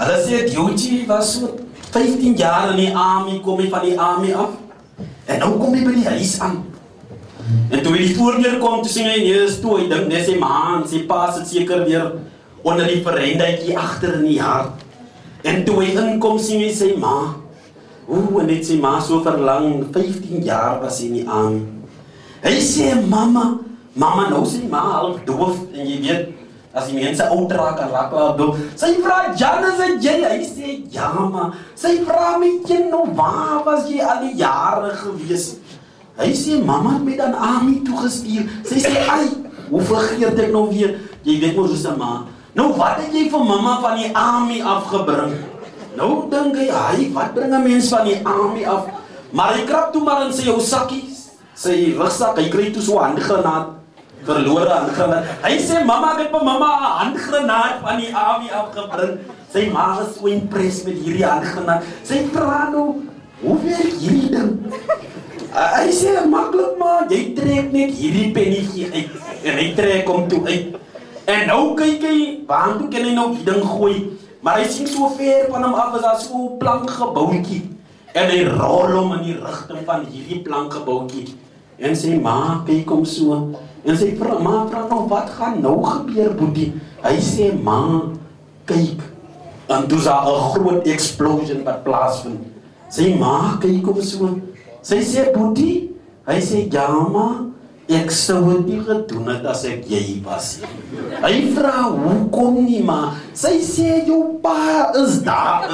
Hulle sê Djoetjie was so 15 jaar in die army, kom hy van die army af. En nou kom hy by die huis aan. En toe hy die voordeur kom, toe sien hy neus toe, hy dink net sy ma en sy pa sit seker weer onder die verrenduitjie agter in die hart. En toe hy inkom, sien hy sy ma. En het sy ma so verlang, 15 jaar was hy in die army. Hy sê, mama, nou sy ma half doof, en jy weet, as die mense oud raak en raak al doof. Sy vraag, Jan, is het jy? Hy sê, ja, ma. Sy vraag my, nou, waar was jy al die jare gewees? Hy sê, mama het my dan army toegestuur. Sy sê, ai, hoe vergeet ek nou weer? Jy weet mos soos 'n ma. Nou, wat het jy vir mama van die army afgebring? Nou, dink hy, wat bring 'n mens van die army af? Maar hy krap toe maar in sy jou sakkies, sy rugsak, hy kry toe so 'n handgranaat, verlore handgranaat. Hy sê, mama, ek het vir mama 'n handgranaat van die army afgebring. Sy ma is so impressed met hierdie handgranaat. Sy vra nou, hoe werk hierdie ding? Hy sê, maklik maar, jy trek net hierdie pennietjie uit, en hy trek hom toe uit. En nou kyk hy, waar toe kan hy nou die ding gooi? Maar hy sien so ver van hom af, is daar so 'n plankgebouwtjie. En hy rol hom in die rigting van hierdie plankgebouwtjie. En sy ma kyk hom so. En sy vra nou, wat gaan nou gebeur, boetie? Hy sê, ma, kyk. En toe is daar 'n groot explosion wat plaasvind. Sy ma kyk hom so. Sy sê, boetie? Hy sê, ja, ma, ek sou het nie gedoen het as ek jy was. Hy vra, hoekom nie, ma? Sy sê, jou pa is daar.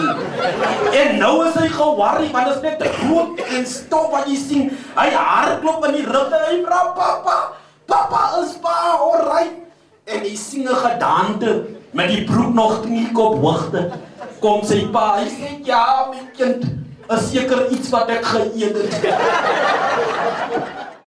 En nou is hy geworry, want is net rook en stof wat jy sien. Hy hardloop in die rug en hy vra, papa is pa, alright. En hy sien 'n gedaante met die broek nog kniek op hoogte. Kom sy pa, hy sê, ja, my kind, is seker iets wat ek geëet het.